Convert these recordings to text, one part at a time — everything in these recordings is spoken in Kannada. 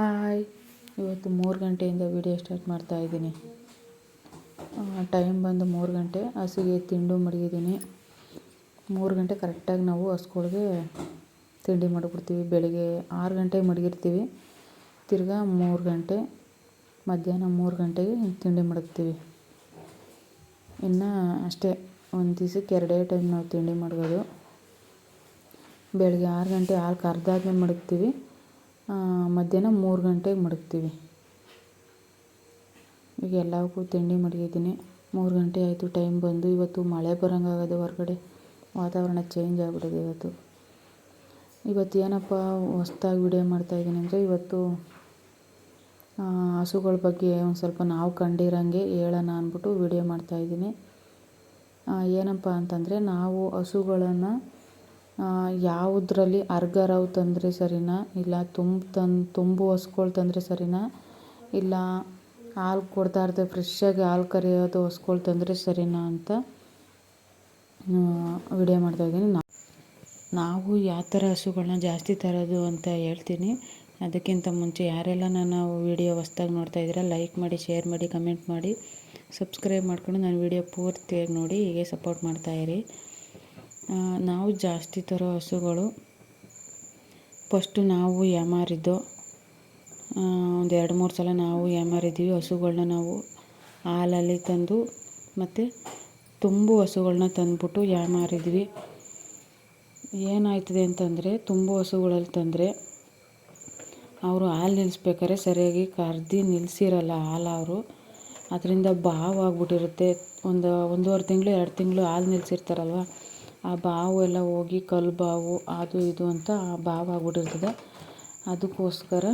ಹಾಯ್, ಇವತ್ತು 3 ಗಂಟೆಯಿಂದ ವಿಡಿಯೋ ಸ್ಟಾರ್ಟ್ ಮಾಡ್ತಾ ಇದ್ದೀನಿ. ಟೈಮ್ ಬಂದು 3 ಗಂಟೆ. ಹಸುಗೆ ತಿಂಡಿ ಮಡಗಿದ್ದೀನಿ. 3 ಗಂಟೆ ಕರೆಕ್ಟಾಗಿ ನಾವು ಹಸುಗಳಿಗೆ ತಿಂಡಿ ಮಾಡಿಬಿಡ್ತೀವಿ. ಬೆಳಿಗ್ಗೆ 6 ಗಂಟೆಗೆ ಮಡಗಿರ್ತೀವಿ, ತಿರ್ಗಾ 3 ಗಂಟೆ ಮಧ್ಯಾಹ್ನ 3 ಗಂಟೆಗೆ ತಿಂಡಿ ಮಡಗ್ತೀವಿ. ಇನ್ನು ಅಷ್ಟೇ, ಒಂದು ದಿವಸಕ್ಕೆ 2 ಟೈಮ್ ನಾವು ತಿಂಡಿ ಮಡಗೋದು. ಬೆಳಿಗ್ಗೆ 6 ಗಂಟೆ ಹಾಲು ಕರೆದಾದ್ಮೇಲೆ ಮಡಗ್ತೀವಿ, ಮಧ್ಯಾಹ್ನ 3 ಗಂಟೆಗೆ ಮಡಗ್ತೀವಿ. ಈಗ ಎಲ್ಲವಕ್ಕೂ ತಿಂಡಿ ಮಡಗಿದ್ದೀನಿ. 3 ಗಂಟೆ ಆಯಿತು ಟೈಮ್ ಬಂದು. ಇವತ್ತು ಮಳೆ ಬರೋಂಗಾಗೋದು, ಹೊರಗಡೆ ವಾತಾವರಣ ಚೇಂಜ್ ಆಗಿಬಿಟ್ಟಿದೆ. ಇವತ್ತು ಏನಪ್ಪ ಹೊಸ್ದಾಗಿ ವಿಡಿಯೋ ಮಾಡ್ತಾಯಿದ್ದೀನಿ ಅಂದರೆ, ಇವತ್ತು ಹಸುಗಳ ಬಗ್ಗೆ ಒಂದು ಸ್ವಲ್ಪ ನಾವು ಕಂಡಿರೋಂಗೆ ಹೇಳೋಣ ಅಂದ್ಬಿಟ್ಟು ವಿಡಿಯೋ ಮಾಡ್ತಾಯಿದ್ದೀನಿ. ಏನಪ್ಪ ಅಂತಂದರೆ, ನಾವು ಹಸುಗಳನ್ನು ಯಾವುದರಲ್ಲಿ ಅರ್ಗರವು ತಂದರೆ ಸರಿನಾ, ಇಲ್ಲ ತುಂಬು ಹಸುಗಳು ತಂದರೆ ಸರಿನಾ, ಇಲ್ಲ ಹಾಲು ಕೊಡ್ತಾ ಇರ್ತದೆ ಫ್ರೆಶ್ಶಾಗಿ ಹಾಲು ಕರೆಯೋದು ಹಸುಗಳು ತಂದರೆ ಸರಿನಾ ಅಂತ ವಿಡಿಯೋ ಮಾಡ್ತಾಯಿದ್ದೀನಿ. ನಾವು ಯಾವ ಥರ ಹಸುಗಳನ್ನ ಜಾಸ್ತಿ ತರೋದು ಅಂತ ಹೇಳ್ತೀನಿ. ಅದಕ್ಕಿಂತ ಮುಂಚೆ ಯಾರೆಲ್ಲ ನನ್ನ ವಿಡಿಯೋ ಹೊಸ್ದಾಗಿ ನೋಡ್ತಾಯಿದ್ದೀರಾ, ಲೈಕ್ ಮಾಡಿ, ಶೇರ್ ಮಾಡಿ, ಕಮೆಂಟ್ ಮಾಡಿ, ಸಬ್ಸ್ಕ್ರೈಬ್ ಮಾಡ್ಕೊಂಡು ನನ್ನ ವಿಡಿಯೋ ಪೂರ್ತಿಯಾಗಿ ನೋಡಿ ಹೀಗೆ ಸಪೋರ್ಟ್ ಮಾಡ್ತಾಯಿರಿ. ನಾವು ಜಾಸ್ತಿ ತರೋ ಹಸುಗಳು, ಫಸ್ಟು ನಾವು ಯಾಮಾರಿದ್ದು ಒಂದು 2-3 ಸಲ ನಾವು ಯಾಮಾರಿದ್ದೀವಿ. ಹಸುಗಳನ್ನ ನಾವು ಹಾಲಲ್ಲಿ ತಂದು ಮತ್ತು ತುಂಬು ಹಸುಗಳನ್ನ ತಂದುಬಿಟ್ಟು ಯಾಮಾರಿದ್ವಿ. ಏನಾಯ್ತದೆ ಅಂತಂದರೆ, ತುಂಬು ಹಸುಗಳಲ್ಲಿ ತಂದರೆ ಅವರು ಹಾಲು ನಿಲ್ಲಿಸ್ಬೇಕಾದ್ರೆ ಸರಿಯಾಗಿ ಕರ್ದು ನಿಲ್ಲಿಸಿರಲ್ಲ ಹಾಲು. ಅವರು ಅದರಿಂದ ಬಾವಾಗ್ಬಿಟ್ಟಿರುತ್ತೆ. 1.5 ತಿಂಗಳು 2 ತಿಂಗಳು ಹಾಲು ನಿಲ್ಲಿಸಿರ್ತಾರಲ್ವ, ಆ ಬಾವು ಎಲ್ಲ ಹೋಗಿ ಕಲ್ಲು ಬಾವು ಅದು ಇದು ಅಂತ ಬಾವಾಗ್ಬಿಟ್ಟಿರ್ತದೆ. ಅದಕ್ಕೋಸ್ಕರ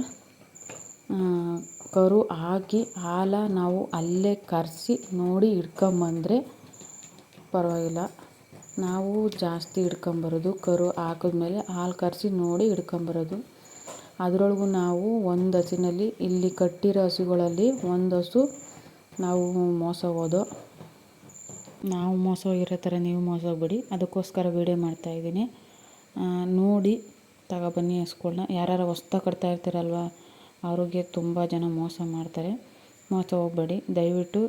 ಕರು ಹಾಕಿ ಹಾಲು ನಾವು ಅಲ್ಲೇ ಕರೆಸಿ ನೋಡಿ ಹಿಡ್ಕೊಂಬಂದರೆ ಪರವಾಗಿಲ್ಲ. ನಾವು ಜಾಸ್ತಿ ಹಿಡ್ಕೊಂಬರೋದು ಕರು ಹಾಕಿದ್ಮೇಲೆ ಹಾಲು ಕರೆಸಿ ನೋಡಿ ಹಿಡ್ಕೊಂಬರೋದು. ಅದರೊಳಗೂ ನಾವು ಒಂದು ಹಸುವಿನಲ್ಲಿ, ಇಲ್ಲಿ ಕಟ್ಟಿರೋ ಹಸುಗಳಲ್ಲಿ ಒಂದು ಹಸು ನಾವು ಮೋಸ ಹೋದೋ. ನಾವು ಮೋಸ ಹೋಗಿರೋ ಥರ ನೀವು ಮೋಸ ಹೋಗ್ಬೇಡಿ, ಅದಕ್ಕೋಸ್ಕರ ವೀಡಿಯೋ ಮಾಡ್ತಾಯಿದ್ದೀನಿ. ನೋಡಿ ತಗೊಬನ್ನಿ ಹಸುಗಳ್ನ. ಯಾರು ಹೊಸ್ದಾಗಿ ಕಟ್ತಾ ಇರ್ತೀರಲ್ವ, ಅವ್ರಿಗೆ ತುಂಬ ಜನ ಮೋಸ ಮಾಡ್ತಾರೆ. ಮೋಸ ಹೋಗಬೇಡಿ, ದಯವಿಟ್ಟು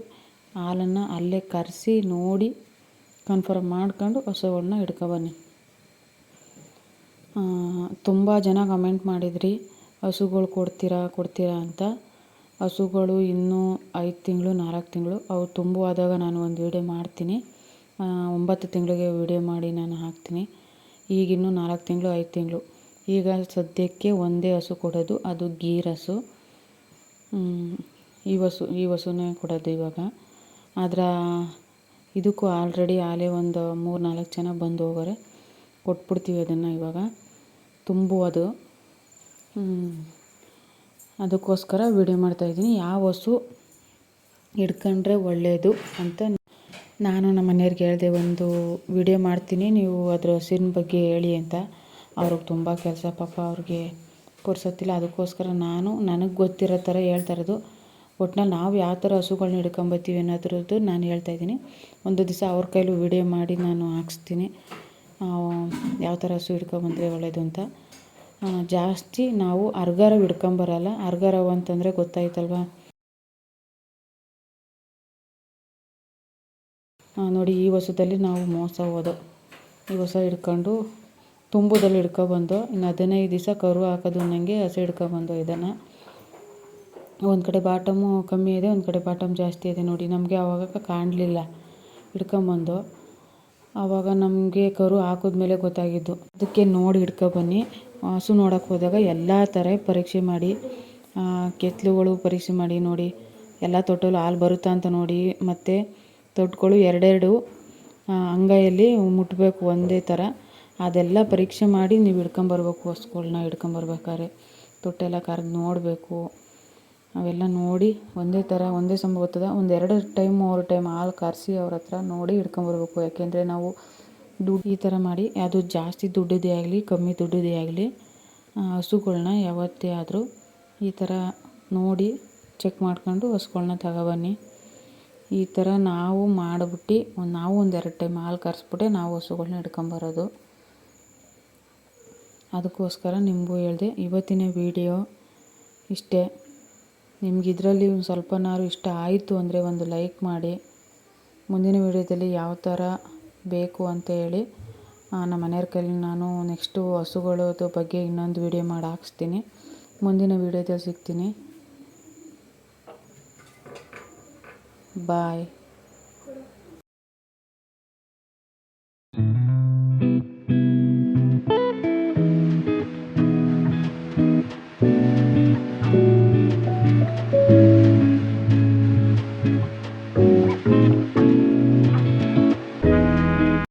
ಹಾಲನ್ನು ಅಲ್ಲೇ ಕರೆಸಿ ನೋಡಿ ಕನ್ಫರ್ಮ್ ಮಾಡ್ಕೊಂಡು ಹಸುಗಳ್ನ ಹಿಡ್ಕೊಬನ್ನಿ. ತುಂಬ ಜನ ಕಮೆಂಟ್ ಮಾಡಿದ್ರಿ, ಹಸುಗಳು ಕೊಡ್ತೀರಾ ಅಂತ. ಹಸುಗಳು ಇನ್ನೂ 5 ತಿಂಗಳು 4 ತಿಂಗಳು ಅವು ತುಂಬು ಆದಾಗ ನಾನು ಒಂದು ವೀಡಿಯೋ ಮಾಡ್ತೀನಿ. 9 ತಿಂಗಳಿಗೆ ವೀಡಿಯೋ ಮಾಡಿ ನಾನು ಹಾಕ್ತೀನಿ. ಈಗಿನ್ನೂ 4 ತಿಂಗಳು 5 ತಿಂಗಳು. ಈಗ ಸದ್ಯಕ್ಕೆ ಒಂದೇ ಹಸು ಕೊಡೋದು, ಅದು ಗೀರ್ ಹಸು. ಈ ಹಸುನೇ ಕೊಡೋದು ಇವಾಗ. ಆದರೆ ಇದಕ್ಕೂ ಆಲ್ರೆಡಿ ಹಾಲೇ ಒಂದು 3-4 ಜನ ಬಂದು ಹೋಗೋರೆ. ಕೊಟ್ಬಿಡ್ತೀವಿ ಅದನ್ನು ಇವಾಗ. ತುಂಬು ಅದು. ಅದಕ್ಕೋಸ್ಕರ ವೀಡಿಯೋ ಮಾಡ್ತಾಯಿದ್ದೀನಿ. ಯಾವ ಹಸು ಹಿಡ್ಕೊಂಡ್ರೆ ಒಳ್ಳೆಯದು ಅಂತ ನಾನು ನಮ್ಮ ಮನೆಯವ್ರಿಗೆ ಹೇಳಿದೆ, ಒಂದು ವಿಡಿಯೋ ಮಾಡ್ತೀನಿ, ನೀವು ಅದ್ರ ಹಸುವಿನ ಬಗ್ಗೆ ಹೇಳಿ ಅಂತ. ಅವ್ರಿಗೆ ತುಂಬ ಕೆಲಸ, ಪಾಪ ಅವ್ರಿಗೆ ಪುರ್ಸೊತ್ತಿಲ್ಲ. ಅದಕ್ಕೋಸ್ಕರ ನನಗೆ ಗೊತ್ತಿರೋ ಥರ ಹೇಳ್ತಾ ಇರೋದು. ಒಟ್ನಲ್ಲಿ ನಾವು ಯಾವ ಥರ ಹಸುಗಳ್ನ ಹಿಡ್ಕೊಂಬತ್ತೀವಿ ಅನ್ನೋದ್ರದ್ದು ನಾನು ಹೇಳ್ತಾಯಿದ್ದೀನಿ. ಒಂದು ದಿವಸ ಅವ್ರ ಕೈಲೂ ವಿಡಿಯೋ ಮಾಡಿ ನಾನು ಹಾಕ್ಸ್ತೀನಿ, ಯಾವ ಥರ ಹಸು ಹಿಡ್ಕೊಂಬಂದರೆ ಒಳ್ಳೆಯದು ಅಂತ. ಜಾಸ್ತಿ ನಾವು ಅರ್ಗರವು ಹಿಡ್ಕೊಂಬರಲ್ಲ. ಅರ್ಗರವು ಅಂತಂದರೆ ಗೊತ್ತಾಯ್ತಲ್ವ. ನೋಡಿ, ಈ ಹೊಸದಲ್ಲಿ ನಾವು ಮೋಸ ಹೋದೋ. ಈ ಹೊಸ ಹಿಡ್ಕೊಂಡು ತುಂಬುದಲ್ಲಿ ಹಿಡ್ಕೊಬಂದು ಇನ್ನು 15 ದಿವಸ ಕರು ಹಾಕೋದು ಅನ್ನಂಗೆ ಹಸು ಹಿಡ್ಕೊಬಂದು. ಇದನ್ನು ಒಂದು ಕಡೆ ಬಾಟಮು ಕಮ್ಮಿ ಇದೆ, ಒಂದು ಕಡೆ ಬಾಟಮ್ ಜಾಸ್ತಿ ಇದೆ. ನೋಡಿ, ನಮಗೆ ಆವಾಗ ಕಾಣಲಿಲ್ಲ. ಹಿಡ್ಕೊಂಬಂದು ಆವಾಗ ನಮಗೆ ಕರು ಹಾಕಿದ್ಮೇಲೆ ಗೊತ್ತಾಗಿದ್ದು. ಅದಕ್ಕೆ ನೋಡಿ ಹಿಡ್ಕೊಬನ್ನಿ. ಹಸು ನೋಡೋಕ್ಕೆ ಹೋದಾಗ ಎಲ್ಲ ಥರ ಪರೀಕ್ಷೆ ಮಾಡಿ, ಕೆತ್ತಲುಗಳು ಪರೀಕ್ಷೆ ಮಾಡಿ ನೋಡಿ, ಎಲ್ಲ ತೊಟ್ಟಲು ಹಾಲು ಬರುತ್ತಾ ಅಂತ ನೋಡಿ, ಮತ್ತು ತೊಟ್ಟುಗಳು 2 ಅಂಗೈಯಲ್ಲಿ ಮುಟ್ಟಬೇಕು ಒಂದೇ ಥರ. ಅದೆಲ್ಲ ಪರೀಕ್ಷೆ ಮಾಡಿ ನೀವು ಹಿಡ್ಕೊಂಬರ್ಬೇಕು. ಹಸುಗಳ್ನ ಹಿಡ್ಕೊಂಬರ್ಬೇಕಾದ್ರೆ ತೊಟ್ಟೆಲ್ಲ ಕರೆದು ನೋಡಬೇಕು. ಅವೆಲ್ಲ ನೋಡಿ ಒಂದೇ ಸಮ ಬರ್ತದೆ. 2 ಟೈಮ್ 3 ಟೈಮ್ ಹಾಲು ಕರೆಸಿ ಅವ್ರ ಹತ್ರ ನೋಡಿ ಹಿಡ್ಕೊಂಬರ್ಬೇಕು. ಯಾಕೆಂದರೆ ನಾವು ದುಡ್ಡು ಈ ಥರ ಮಾಡಿ, ಅದು ಜಾಸ್ತಿ ದುಡ್ಡಿದೇ ಆಗಲಿ ಕಮ್ಮಿ ದುಡ್ಡಿದೇ ಆಗಲಿ, ಹಸುಗಳ್ನ ಯಾವತ್ತೇ ಆದರೂ ಈ ಥರ ನೋಡಿ ಚೆಕ್ ಮಾಡ್ಕೊಂಡು ಹಸುಗಳ್ನ ತಗೊಬನ್ನಿ. ಈ ಥರ ನಾವು ಮಾಡಿಬಿಟ್ಟು ನಾವು ಒಂದು 2 ಟೈಮ್ ಹಾಲು ಕರೆಸ್ಬಿಟ್ಟೆ ನಾವು ಹಸುಗಳ್ನ ಹಿಡ್ಕೊಂಬರೋದು. ಅದಕ್ಕೋಸ್ಕರ ನಿಮಗೂ ಹೇಳಿದೆ ಇವತ್ತಿನ ವೀಡಿಯೋ ಇಷ್ಟೇ. ನಿಮ್ಗೆ ಇದರಲ್ಲಿ ಒಂದು ಸ್ವಲ್ಪನಾದ್ರು ಇಷ್ಟ ಆಯಿತು ಅಂದರೆ ಒಂದು ಲೈಕ್ ಮಾಡಿ. ಮುಂದಿನ ವೀಡಿಯೋದಲ್ಲಿ ಯಾವ ಥರ ಬೇಕು ಅಂತ ಹೇಳಿ ನಮ್ಮ ಮನೆಯವ್ರ ಕೈಲಿ ನಾನು ನೆಕ್ಸ್ಟು ಹಸುಗಳದ್ದು ಬಗ್ಗೆ ಇನ್ನೊಂದು ವೀಡಿಯೋ ಮಾಡಿ ಹಾಕ್ಸ್ತೀನಿ. ಮುಂದಿನ ವೀಡಿಯೋದಲ್ಲಿ ಸಿಗ್ತೀನಿ. ಬಾಯ್.